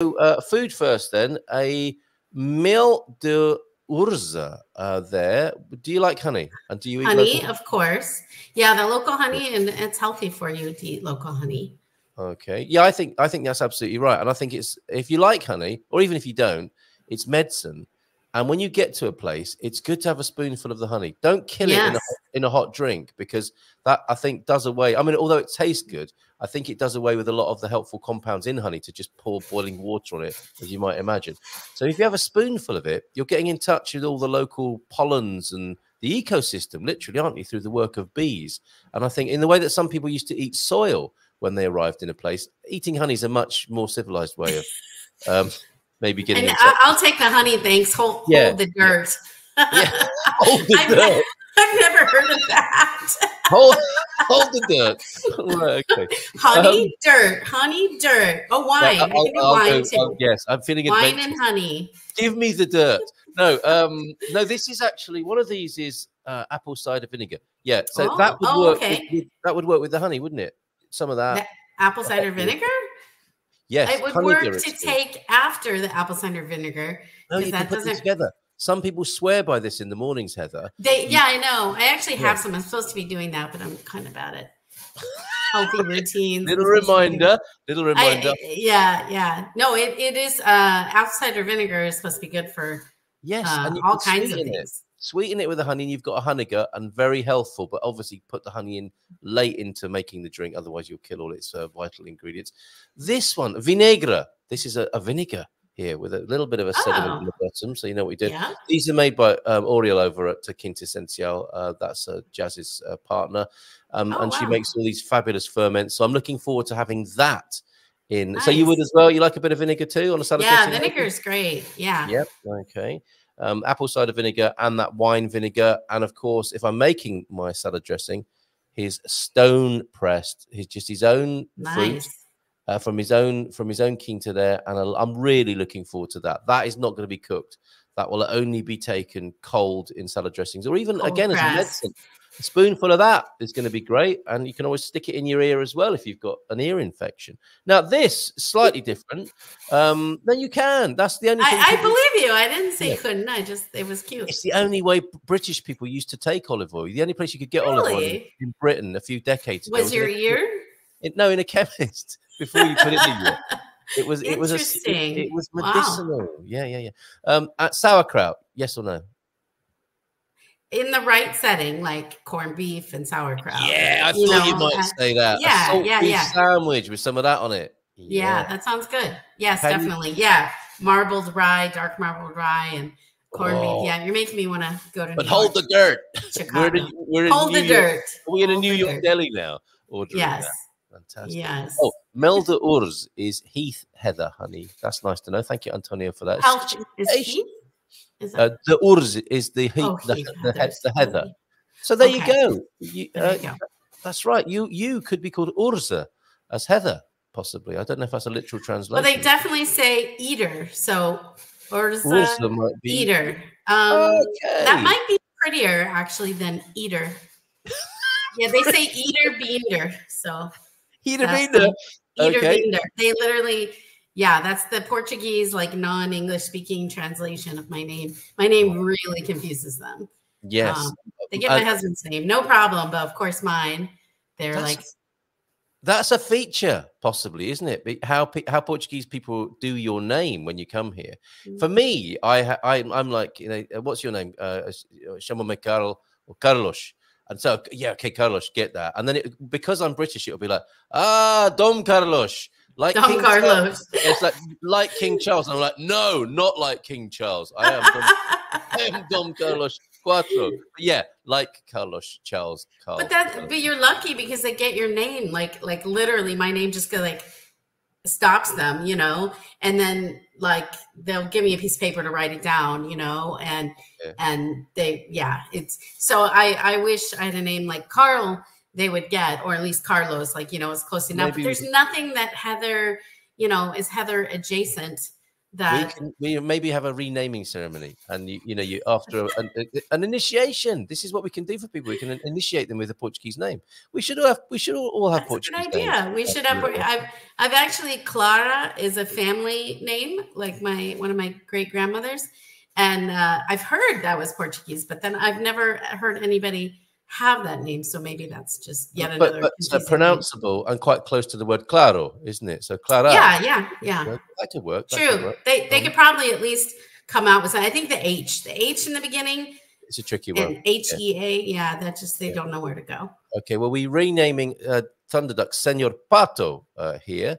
Food first, then. A meal de urza there. Do you like honey? And do you eat honey? local? Of course. Yeah, the local honey, and it's healthy for you to eat local honey. Okay. Yeah, I think that's absolutely right. And I think it's, if you like honey, or even if you don't, it's medicine. And when you get to a place, it's good to have a spoonful of the honey. Don't kill it in a hot drink, because that, I think, does away. I mean, although it tastes good, I think it does away with a lot of the helpful compounds in honey to just pour boiling water on it, as you might imagine. So if you have a spoonful of it, you're getting in touch with all the local pollens and the ecosystem, literally, aren't you, through the work of bees. And I think in the way that some people used to eat soil when they arrived in a place, eating honey is a much more civilized way of maybe getting and in touch. I'll take the honey, thanks. Hold the dirt. Yeah. Hold the dirt. I've never heard of that. Hold the dirt. Right, okay. Honey, dirt. Oh, wine. I can do wine too. Yes, I'm feeling wine and honey. Give me the dirt. No, no. This is actually, one of these is apple cider vinegar. Yeah, so that would work. Okay. That would work with the honey, wouldn't it? Some of that. Apple cider vinegar. Yes, it would work to take after the apple cider vinegar. No, you can put them together. Some people swear by this in the mornings, Heather. Yeah, I know. I actually have some. I'm supposed to be doing that, but I'm kind of bad at healthy routines. Little reminder. Yeah. No, it is. Apple cider vinegar is supposed to be good for and all kinds of things. Sweeten it with the honey, and you've got a honeygurt, and very healthful. But obviously, put the honey in late into making the drink, otherwise you'll kill all its vital ingredients. This one, vinegra. This is a vinegar here with a little bit of a sediment in the bottom, so you know what we did. Yeah. These are made by Oriel over at Quinta Essencial. That's Jazz's partner, and she makes all these fabulous ferments. So I'm looking forward to having that in. Nice. So you would as well. You like a bit of vinegar too on a salad? Yeah, vinegar is great. Yeah. Yep. Okay. Apple cider vinegar and that wine vinegar, and of course, if I'm making my salad dressing, his stone pressed, his own fruit. From his own quinta there, and I'm really looking forward to that. That is not going to be cooked. That will only be taken cold in salad dressings, or even again as a medicine. A spoonful of that is going to be great, and you can always stick it in your ear as well if you've got an ear infection. Now this is slightly different. Then you can. That's the only thing. I believe you. I didn't say couldn't. It was cute. It's the only way British people used to take olive oil. The only place you could get olive oil in Britain a few decades ago was your ear. No, in a chemist. Before you put it in your, it was medicinal. Wow. Yeah. At sauerkraut, yes or no? In the right setting, like corned beef and sauerkraut. Yeah, I thought you might say that. Yeah. Sandwich with some of that on it. Yeah, that sounds good. Yes, definitely. Yeah, marbled rye, dark marbled rye, and corned beef. Yeah, you're making me want to go to. But hold the dirt. Chicago. Hold the dirt. We're in a New York deli now. Yes. Fantastic. Yes. Oh, Mel de Urz is Heath Heather honey. That's nice to know. Thank you, Antonio, for that. Is Heath? The Urz is the Heath, the Heather. So there you go. That's right. You could be called Urza as Heather, possibly. I don't know if that's a literal translation. Well, they definitely say eater. So Urza might be eater. That might be prettier actually than eater. Yeah, they say eater beander. So eater beander. Eater beander. They literally, that's the Portuguese, like non-English speaking translation of my name. My name really confuses them. Yes. They get my husband's name, no problem, but of course mine, that's a feature, possibly, isn't it? How Portuguese people do your name when you come here. For me, I'm like, what's your name? Chamo-me Carl or Carlos. And so, okay, Carlos, get that. And then because I'm British, it'll be like, Dom Carlos. Like Dom Carlos. It's like King Charles. And I'm like, no, not like King Charles. I am Dom Carlos Cuatro. Yeah, like Carlos Charles. Carl. But you're lucky because they get your name. Like literally, my name just stops them, and then they'll give me a piece of paper to write it down, and it's so I wish I had a name like Carl they would get, or at least Carlos, is close enough. But there's nothing that Heather, is Heather adjacent that we maybe have a renaming ceremony, and you after an initiation. This is what we can do for people. We can initiate them with a Portuguese name. We should all have That's Portuguese a good idea. names. We should have. I've actually, Clara is a family name, like one of my great grandmothers, and I've heard that was Portuguese, but then I've never heard anybody have that name. So maybe that's just yet another. But pronounceable name. And quite close to the word claro, isn't it? So Clara. Yeah. That could work. True. Could work. They could probably at least come out with. I think the H in the beginning. It's a tricky one. And HEA, that just they don't know where to go. Okay, well, we're renaming Thunderduck Senor Pato here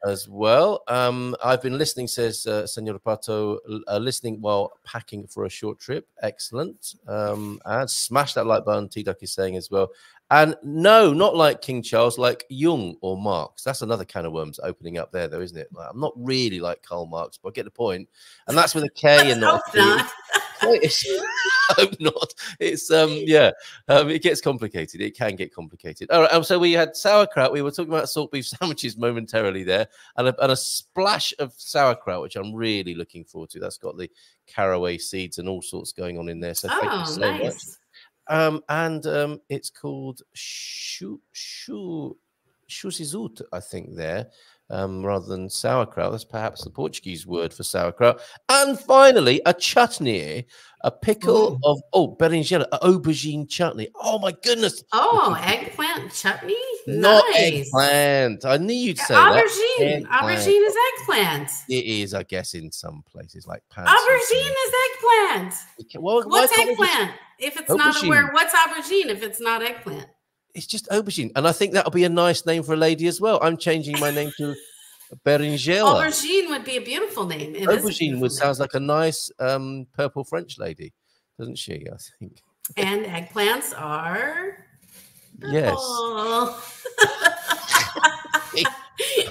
as well. I've been listening, says Senor Pato, listening while packing for a short trip. Excellent. And smash that like button, T-Duck is saying as well. And no, not like King Charles, like Jung or Marx. That's another can of worms opening up there, though, isn't it? Like, I'm not really like Karl Marx, but I get the point. And that's with a K and not a P. I hope not. It's it gets complicated. It can get complicated. All right. So we had sauerkraut. We were talking about salt beef sandwiches momentarily there, and a splash of sauerkraut, which I'm really looking forward to. That's got the caraway seeds and all sorts going on in there. So thank you so much. And it's called chusizut, I think there. Rather than sauerkraut. That's perhaps the Portuguese word for sauerkraut. And finally, a chutney, a pickle of berinjela, aubergine chutney. Oh my goodness! Oh, eggplant chutney. Not eggplant. I knew you'd say aubergine. That. Aubergine is eggplant. It is, I guess, in some places like pants. Aubergine is eggplant. Well, what's eggplant? If it's not a word, what's aubergine? If it's not eggplant. It's just aubergine, and I think that'll be a nice name for a lady as well. I'm changing my name to berinjela. Aubergine would be a beautiful name. Aubergine sounds like a nice purple French lady, doesn't she? I think. And eggplants are purple. Yes.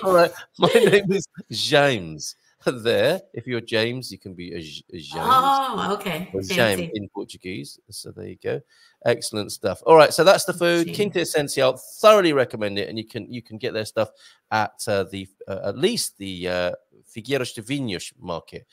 All right. My name is James. There, if you're James, you can be a James. Oh, okay. James in Portuguese. So there you go. Excellent stuff. All right, so that's the food. Quinta Essencial. Thoroughly recommend it, and you can get their stuff at at least the Figueiras de Vinhos market.